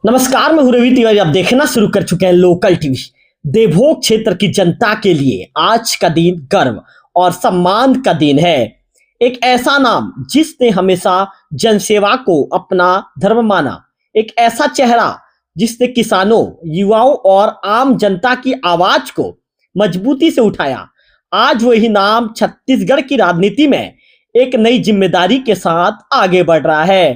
नमस्कार, मैं हूं रवि तिवारी। आप देखना शुरू कर चुके हैं लोकल टीवी। देवभोग क्षेत्र की जनता के लिए आज का दिन गर्व और सम्मान का दिन है। एक ऐसा नाम जिसने हमेशा जनसेवा को अपना धर्म माना, एक ऐसा चेहरा जिसने किसानों, युवाओं और आम जनता की आवाज को मजबूती से उठाया। आज वही नाम छत्तीसगढ़ की राजनीति में एक नई जिम्मेदारी के साथ आगे बढ़ रहा है।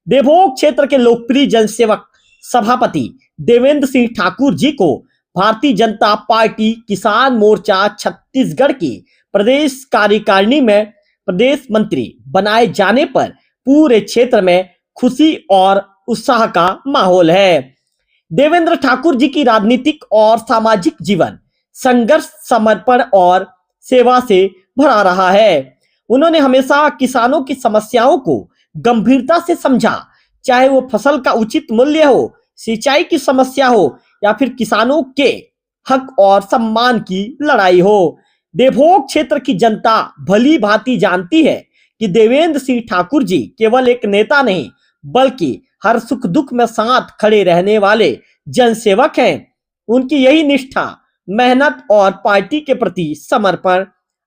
देवभोग क्षेत्र के लोकप्रिय जनसेवक सभापति देवेंद्र सिंह ठाकुर जी को भारतीय जनता पार्टी किसान मोर्चा छत्तीसगढ़ की प्रदेश कार्यकारिणी में प्रदेश मंत्री बनाए जाने पर पूरे क्षेत्र में खुशी और उत्साह का माहौल है। देवेंद्र ठाकुर जी की राजनीतिक और सामाजिक जीवन संघर्ष, समर्पण और सेवा से भरा रहा है। उन्होंने हमेशा किसानों की समस्याओं को गंभीरता से समझा, चाहे वो फसल का उचित मूल्य हो, सिंचाई की समस्या हो या फिर किसानों के हक और सम्मान की लड़ाई हो। देवभोग क्षेत्र की जनता भली भांति जानती है कि देवेंद्र सिंह ठाकुर जी केवल एक नेता नहीं, बल्कि हर सुख दुख में साथ खड़े रहने वाले जनसेवक हैं। उनकी यही निष्ठा, मेहनत और पार्टी के प्रति समर्पण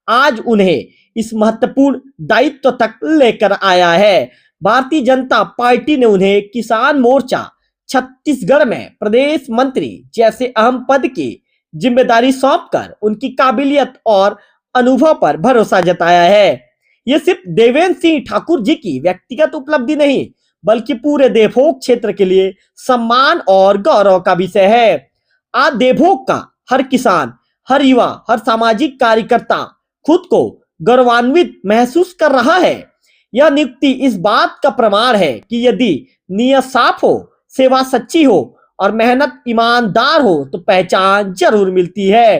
आज उन्हें इस महत्वपूर्ण दायित्व तक लेकर आया है। भारतीय जनता पार्टी ने उन्हें किसान मोर्चा छत्तीसगढ़ में प्रदेश मंत्री जैसे अहम पद की जिम्मेदारी सौंपकर उनकी काबिलियत और अनुभव पर भरोसा जताया है। यह सिर्फ देवेंद्र सिंह ठाकुर जी की व्यक्तिगत उपलब्धि नहीं, बल्कि पूरे देवभोग क्षेत्र के लिए सम्मान और गौरव का विषय है। आज देवभोग का हर किसान, हर युवा, हर सामाजिक कार्यकर्ता खुद को गौरवान्वित महसूस कर रहा है। यह नियुक्ति इस बात का प्रमाण है कि यदि नीयत साफ हो, सेवा सच्ची हो और मेहनत ईमानदार हो तो पहचान जरूर मिलती है।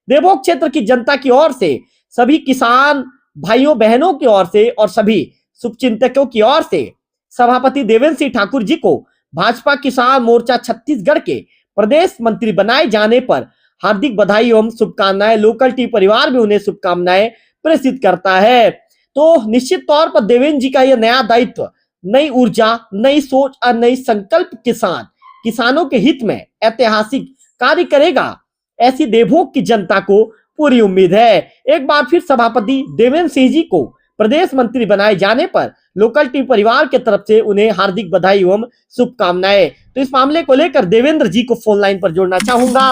देवभोग क्षेत्र की जनता की ओर से, सभी किसान भाइयों बहनों की ओर से और सभी शुभचिंतकों की ओर से सभापति देवेंद्र सिंह ठाकुर जी को भाजपा किसान मोर्चा छत्तीसगढ़ के प्रदेश मंत्री बनाए जाने पर हार्दिक बधाई एवं शुभकामनाएं। लोकल टीवी परिवार भी उन्हें शुभकामनाएं प्रेषित करता है। तो निश्चित तौर पर देवेंद्र जी का यह नया दायित्व नई ऊर्जा, नई सोच और नई संकल्प के साथ किसानों के हित में ऐतिहासिक कार्य करेगा, ऐसी देवभोग की जनता को पूरी उम्मीद है। एक बार फिर सभापति देवेंद्र सिंह जी को प्रदेश मंत्री बनाए जाने पर लोकल टीवी परिवार के तरफ से उन्हें हार्दिक बधाई एवं शुभकामनाएं। तो इस मामले को लेकर देवेंद्र जी को फोन लाइन पर जोड़ना चाहूंगा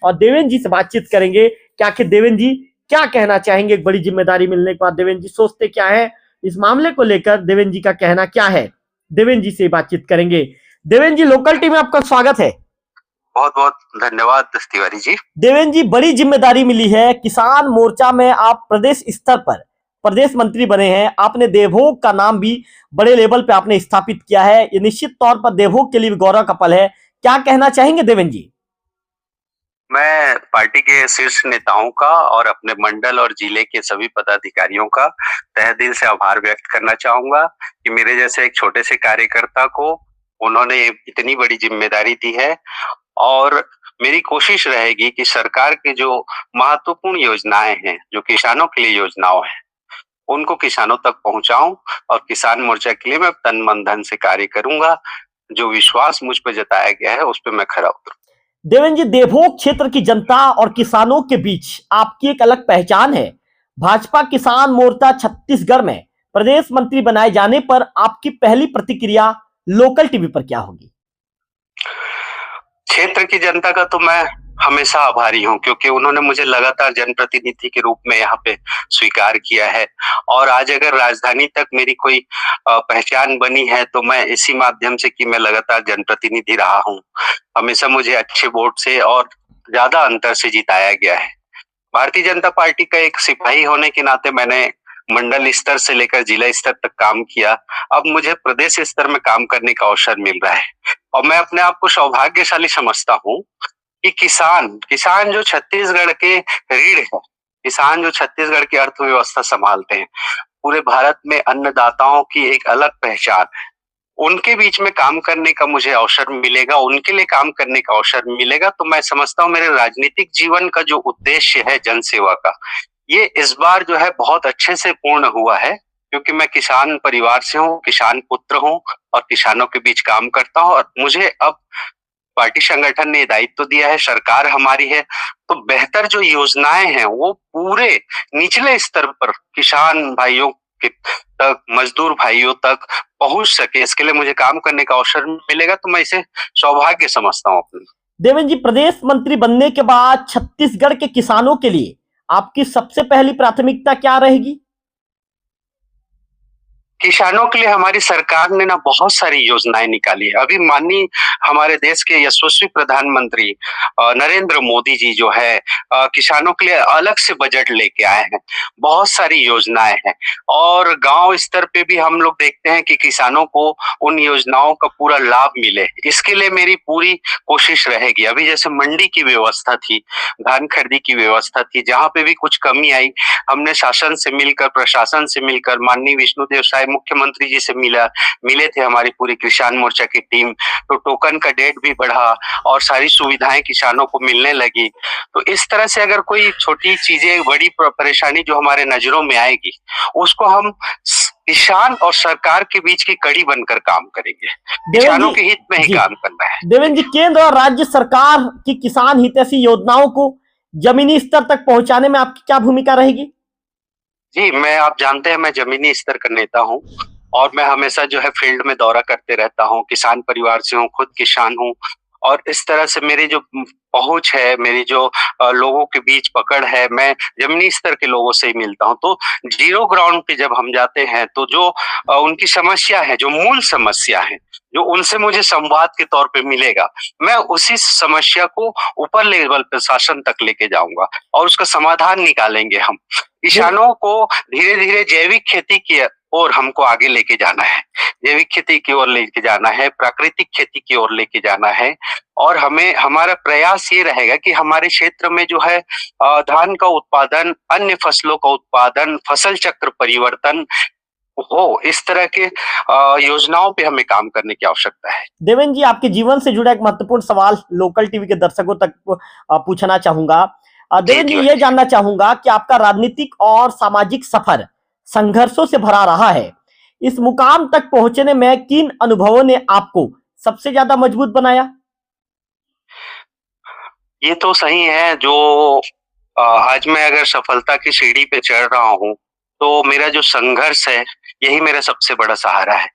और देवेंद्र जी से बातचीत करेंगे कि आखिर देवेंद्र जी क्या कहना चाहेंगे। एक बड़ी जिम्मेदारी मिलने के बाद देवेंद्र जी सोचते क्या है, इस मामले को लेकर देवेंद्र जी का कहना क्या है, देवेंद्र जी से बातचीत करेंगे। देवेंद्र जी, लोकल टीवी में आपका स्वागत है। बहुत बहुत धन्यवाद तिवारी जी। देवेंद्र जी, बड़ी जिम्मेदारी मिली है, किसान मोर्चा में आप प्रदेश स्तर पर प्रदेश मंत्री बने हैं। आपने देवभोग का नाम भी बड़े लेवल पे आपने स्थापित किया है। ये निश्चित तौर पर देवभोग के लिए भी गौरव का पल है। क्या कहना चाहेंगे देवेंद्र जी? मैं पार्टी के शीर्ष नेताओं का और अपने मंडल और जिले के सभी पदाधिकारियों का तहे दिल से आभार व्यक्त करना चाहूंगा कि मेरे जैसे एक छोटे से कार्यकर्ता को उन्होंने इतनी बड़ी जिम्मेदारी दी है। और मेरी कोशिश रहेगी कि सरकार के जो महत्वपूर्ण योजनाएं हैं, जो किसानों के लिए योजनाओं हैं, उनको किसानों तक पहुंचाऊं और किसान मोर्चा के लिए मैं तन मन धन से कार्य करूंगा। जो विश्वास मुझ पर जताया गया है उस पर मैं खरा उतरूं। देवेंद्र जी, देवभोग क्षेत्र की जनता और किसानों के बीच आपकी एक अलग पहचान है। भाजपा किसान मोर्चा छत्तीसगढ़ में प्रदेश मंत्री बनाए जाने पर आपकी पहली प्रतिक्रिया लोकल टीवी पर क्या होगी? क्षेत्र की जनता का तो मैं हमेशा आभारी हूं, क्योंकि उन्होंने मुझे लगातार जनप्रतिनिधि के रूप में यहाँ पे स्वीकार किया है। और आज अगर राजधानी तक मेरी कोई पहचान बनी है तो मैं इसी माध्यम से कि मैं लगातार जनप्रतिनिधि रहा हूं। हमेशा मुझे अच्छे वोट से और ज्यादा अंतर से जिताया गया है। भारतीय जनता पार्टी का एक सिपाही होने के नाते मैंने मंडल स्तर से लेकर जिला स्तर तक काम किया। अब मुझे प्रदेश स्तर में काम करने का अवसर मिल रहा है और मैं अपने आप को सौभाग्यशाली समझता हूँ कि किसान जो छत्तीसगढ़ के रीढ़ है, किसान जो छत्तीसगढ़ की अर्थव्यवस्था संभालते हैं, पूरे भारत में अन्नदाताओं की एक अलग पहचान है, उनके बीच में काम करने का मुझे अवसर मिलेगा, उनके लिए काम करने का अवसर मिलेगा। तो मैं समझता हूँ मेरे राजनीतिक जीवन का जो उद्देश्य है जनसेवा का, ये इस बार जो है बहुत अच्छे से पूर्ण हुआ है। क्योंकि मैं किसान परिवार से हूँ, किसान पुत्र हूँ और किसानों के बीच काम करता हूँ और मुझे अब पार्टी संगठन ने दायित्व दिया है, सरकार हमारी है, तो बेहतर जो योजनाएँ हैं वो पूरे निचले स्तर पर किसान भाइयों के तक, मजदूर भाइयों तक पहुँच सके, इसके लिए मुझे काम करने का अवसर मिलेगा तो मैं इसे सौभाग्य समझता हूँ अपना। देवेंद्र जी, प्रदेश मंत्री बनने के बाद छत्तीसगढ़ के किसानों के लिए आपकी सबसे पहली प्राथमिकता क्या रहेगी? किसानों के लिए हमारी सरकार ने ना बहुत सारी योजनाएं निकाली है। अभी माननीय हमारे देश के यशस्वी प्रधानमंत्री नरेंद्र मोदी जी जो है किसानों के लिए अलग से बजट लेके आए हैं। बहुत सारी योजनाएं हैं और गांव स्तर पे भी हम लोग देखते हैं कि किसानों को उन योजनाओं का पूरा लाभ मिले। इसके लिए मेरी पूरी कोशिश रहेगी। अभी जैसे मंडी की व्यवस्था थी, धान खरीदी की व्यवस्था थी, जहाँ पे भी कुछ कमी आई, हमने शासन से मिलकर, प्रशासन से मिलकर, माननीय विष्णुदेव साय मुख्यमंत्री जी से मिले थे हमारी पूरी किसान मोर्चा की टीम, तो टोकन का डेट भी बढ़ा और सारी सुविधाएं किसानों को मिलने लगी। तो इस तरह से अगर कोई छोटी चीजें, बड़ी परेशानी जो हमारे नजरों में आएगी, उसको हम किसान और सरकार के बीच की कड़ी बनकर काम करेंगे। किसानों के हित में ही काम करना है। देवेंद्र जी, केंद्र और राज्य सरकार की किसान हितैषी योजनाओं को जमीनी स्तर तक पहुंचाने में आपकी क्या भूमिका रहेगी? जी, आप जानते हैं मैं जमीनी स्तर का नेता हूँ और मैं हमेशा जो है फील्ड में दौरा करते रहता हूँ। किसान परिवार से हूँ, खुद किसान हूँ और इस तरह से मेरी जो पहुँच है, मेरी जो लोगों के बीच पकड़ है, मैं जमीनी स्तर के लोगों से ही मिलता हूँ। तो जीरो ग्राउंड पे जब हम जाते हैं तो जो उनकी समस्या है, जो मूल समस्या है, जो उनसे मुझे संवाद के तौर पे मिलेगा, मैं उसी समस्या को ऊपर लेवल पे शासन तक लेके जाऊँगा और उसका समाधान निकालेंगे हम। किसानों को धीरे-धीरे जैविक खेती की ओर हमको आगे लेके जाना है। जैविक खेती की ओर लेके जाना है, प्राकृतिक खेती की ओर लेके जाना है और हमारा प्रयास ये रहेगा कि हमारे क्षेत्र में जो है धान का उत्पादन, अन्य फसलों का उत्पादन, फसल चक्र परिवर्तन हो, इस तरह के योजनाओं पे हमें काम करने की आवश्यकता है। देवेंद्र जी, आपके जीवन से जुड़ा एक महत्वपूर्ण सवाल लोकल टीवी के दर्शकों तक पूछना चाहूंगा। देवेंद्र जी, ये जानना चाहूंगा कि आपका राजनीतिक और सामाजिक सफर संघर्षों से भरा रहा है। इस मुकाम तक पहुंचने में किन अनुभवों ने आपको सबसे ज्यादा मजबूत बनाया? ये तो सही है। जो आज मैं अगर सफलता की सीढ़ी पे चढ़ रहा हूँ, तो मेरा जो संघर्ष है, यही मेरा सबसे बड़ा सहारा है।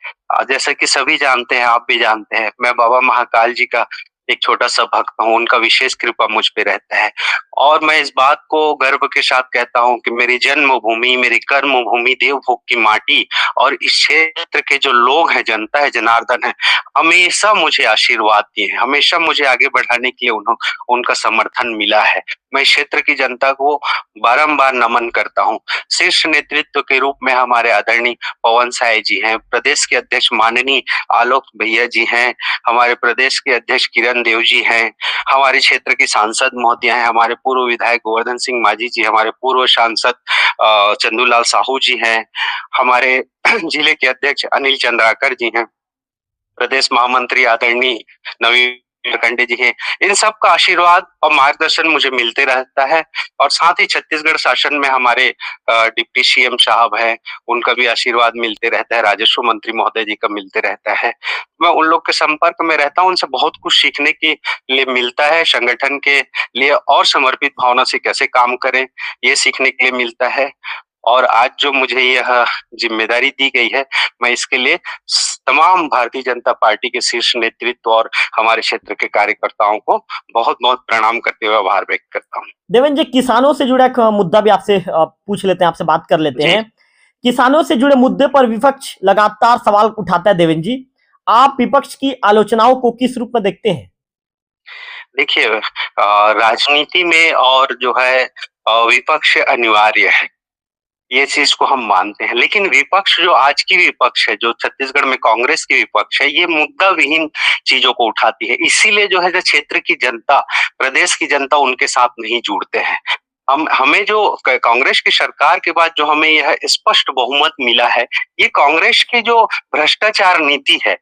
जैसा कि सभी जानते हैं, आप भी जानते हैं, मैं बाबा महाकाल जी का एक छोटा-सा भक्त हूँ, उनका विशेष कृपा मुझ पे रहता है और मैं इस बात को गर्व के साथ कहता हूँ कि मेरी जन्मभूमि, मेरी कर्मभूमि, देवभोग की माटी और इस क्षेत्र के जो लोग हैं, जनता है, जनार्दन है, हमेशा मुझे आशीर्वाद दिए हैं, हमेशा मुझे आगे बढ़ाने के लिए उनका समर्थन मिला है। मैं इस क्षेत्र की जनता को बारंबार नमन करता हूँ। शीर्ष नेतृत्व के रूप में हमारे आदरणीय पवन साय जी हैं, प्रदेश के अध्यक्ष माननीय आलोक भैया जी हैं, हमारे प्रदेश के अध्यक्ष किरण देव जी हैं, हमारे क्षेत्र की सांसद महोदया हैं, हमारे पूर्व विधायक गोवर्धन सिंह माझी जी, हमारे पूर्व सांसद चंदूलाल साहू जी हैं, हमारे जिले के अध्यक्ष अनिल चंद्राकर जी हैं, प्रदेश महामंत्री आदरणीय नवीन खंडे जी हैं। इन सब का आशीर्वाद और मार्गदर्शन मुझे मिलते रहता है और साथ ही छत्तीसगढ़ शासन में हमारे डिप्टी सीएम साहब हैं, उनका भी आशीर्वाद मिलते रहता है, राजस्व मंत्री महोदय जी का मिलते रहता है। मैं उन लोग के संपर्क में रहता हूँ, उनसे बहुत कुछ सीखने के लिए मिलता है, संगठन के लिए और समर्पित भावना से कैसे काम करें, ये सीखने के लिए मिलता है। और आज जो मुझे यह जिम्मेदारी दी गई है, मैं इसके लिए तमाम भारतीय जनता पार्टी के शीर्ष नेतृत्व और हमारे क्षेत्र के कार्यकर्ताओं को बहुत-बहुत प्रणाम करते हुए आभार व्यक्त करता हूँ। देवेंद्र जी, किसानों से जुड़ा एक मुद्दा भी आपसे पूछ लेते हैं, आपसे बात कर लेते हैं। किसानों से जुड़े मुद्दे पर विपक्ष लगातार सवाल उठाता है। देवेंद्र जी, आप विपक्ष की आलोचनाओं को किस रूप में देखते हैं? देखिए, राजनीति में और जो है विपक्ष अनिवार्य है, ये चीज को हम मानते हैं, लेकिन विपक्ष जो आज की विपक्ष है, जो छत्तीसगढ़ में कांग्रेस की विपक्ष है, ये मुद्दा विहीन चीजों को उठाती है। इसीलिए जो है क्षेत्र की जनता, प्रदेश की जनता उनके साथ नहीं जुड़ते हैं। हमें जो कांग्रेस की सरकार के बाद जो हमें यह स्पष्ट बहुमत मिला है, ये कांग्रेस की जो भ्रष्टाचार नीति है,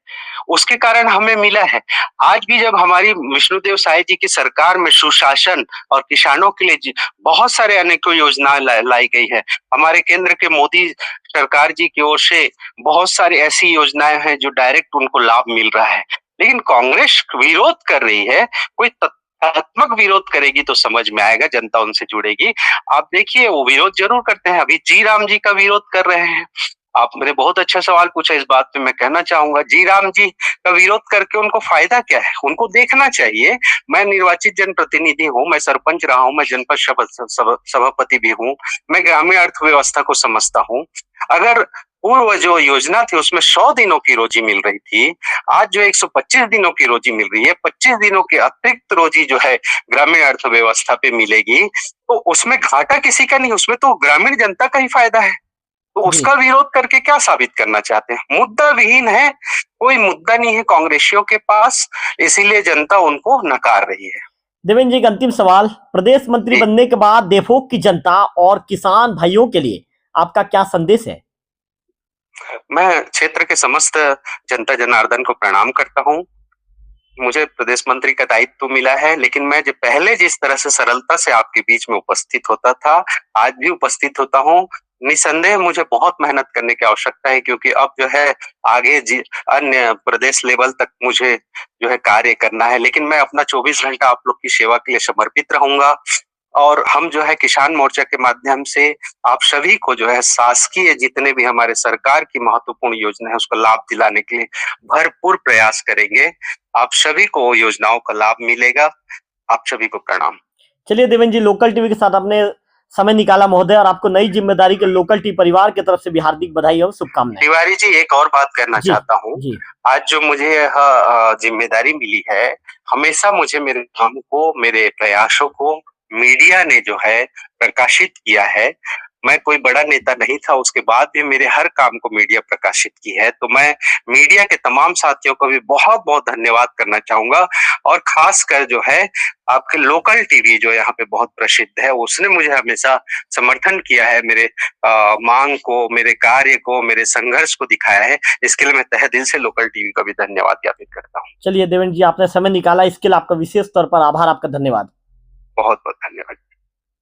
उसके कारण हमें मिला है। आज भी जब हमारी विष्णुदेव साय जी की सरकार में सुशासन और किसानों के लिए बहुत सारे अनेकों योजनाएं लाई गई है। हमारे केंद्र के मोदी सरकार जी की ओर से बहुत सारी ऐसी योजनाएं हैं जो डायरेक्ट उनको लाभ मिल रहा है। लेकिन कांग्रेस विरोध कर रही है, कोई तथ्यात्मक विरोध करेगी तो समझ में आएगा, जनता उनसे जुड़ेगी। आप देखिए वो विरोध जरूर करते हैं, अभी जी राम जी का विरोध कर रहे हैं। आपने बहुत अच्छा सवाल पूछा, इस बात पे मैं कहना चाहूंगा, जी राम जी का विरोध करके उनको फायदा क्या है? उनको देखना चाहिए, मैं निर्वाचित जनप्रतिनिधि हूँ, मैं सरपंच रहा हूँ, मैं जनपद सभापति भी हूँ, मैं ग्रामीण अर्थव्यवस्था को समझता हूँ। अगर पूर्व जो योजना थी उसमें 100 दिनों की रोजी मिल रही थी, आज जो 125 दिनों की रोजी मिल रही है, 25 दिनों की अतिरिक्त रोजी जो है ग्रामीण अर्थव्यवस्था पे मिलेगी, तो उसमें घाटा किसी का नहीं, उसमें तो ग्रामीण जनता का ही फायदा है। तो उसका विरोध करके क्या साबित करना चाहते हैं? मुद्दा विहीन है, कोई मुद्दा नहीं है कांग्रेसियों के पास, इसीलिए जनता उनको नकार रही है। देवेंद्र जी, एक अंतिम सवाल, प्रदेश मंत्री बनने के बाद देवभोग की जनता और किसान भाइयों के लिए आपका क्या संदेश है? मैं क्षेत्र के समस्त जनता जनार्दन को प्रणाम करता हूँ। मुझे प्रदेश मंत्री का दायित्व मिला है, लेकिन मैं जो पहले जिस तरह से सरलता से आपके बीच में उपस्थित होता था, आज भी उपस्थित होता हूँ। निसंदेह मुझे बहुत मेहनत करने की आवश्यकता है, क्योंकि अब जो है आगे अन्य प्रदेश लेवल तक मुझे जो है कार्य करना है, लेकिन मैं अपना 24 घंटा आप लोग की सेवा के लिए समर्पित रहूंगा। और हम जो है किसान मोर्चा के माध्यम से आप सभी को जो है शासकीय जितने भी हमारे सरकार की महत्वपूर्ण योजना है उसका लाभ दिलाने के लिए भरपूर प्रयास करेंगे। आप सभी को योजनाओं का लाभ मिलेगा। आप सभी को प्रणाम। चलिए देवेंद्र जी, लोकल टीवी के साथ आपने समय निकाला महोदय, और आपको नई जिम्मेदारी के लोकल टीवी परिवार की तरफ से भी हार्दिक बधाई और शुभकामनाएं। तिवारी जी, एक और बात कहना चाहता हूँ, आज जो मुझे यह जिम्मेदारी मिली है, हमेशा मुझे मेरे काम को, मेरे प्रयासों को मीडिया ने जो है प्रकाशित किया है। मैं कोई बड़ा नेता नहीं था, उसके बाद भी मेरे हर काम को मीडिया प्रकाशित की है, तो मैं मीडिया के तमाम साथियों को भी बहुत बहुत धन्यवाद करना चाहूंगा। और खासकर जो है आपके लोकल टीवी जो यहाँ पे बहुत प्रसिद्ध है, उसने मुझे हमेशा समर्थन किया है, मेरे मांग को, मेरे कार्य को, मेरे संघर्ष को दिखाया है। इसके लिए मैं तहे दिल से लोकल टीवी का भी धन्यवाद ज्ञापित करता हूँ। चलिए देवेंद्र जी, आपने समय निकाला, इसके लिए आपका विशेष तौर पर आभार, आपका धन्यवाद। बहुत बहुत धन्यवाद।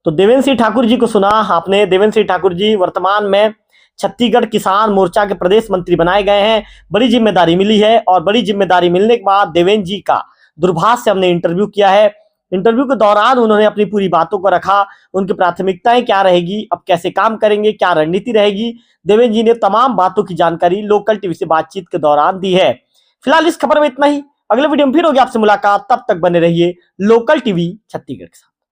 तो देवेंद्र सिंह ठाकुर जी को सुना आपने। देवेंद्र सिंह ठाकुर जी वर्तमान में छत्तीसगढ़ किसान मोर्चा के प्रदेश मंत्री बनाए गए हैं। बड़ी जिम्मेदारी मिली है, और बड़ी जिम्मेदारी मिलने के बाद देवेंद्र जी का दूरभाष से हमने इंटरव्यू किया है। इंटरव्यू के दौरान उन्होंने अपनी पूरी बातों को रखा, उनकी प्राथमिकताएं क्या रहेगी, अब कैसे काम करेंगे, क्या रणनीति रहेगी। देवेंद्र जी ने तमाम बातों की जानकारी लोकल टीवी से बातचीत के दौरान दी है। फिलहाल इस खबर में इतना ही। अगले वीडियो में फिर होगी आपसे मुलाकात, तब तक बने रहिए लोकल टीवी छत्तीसगढ़ के साथ।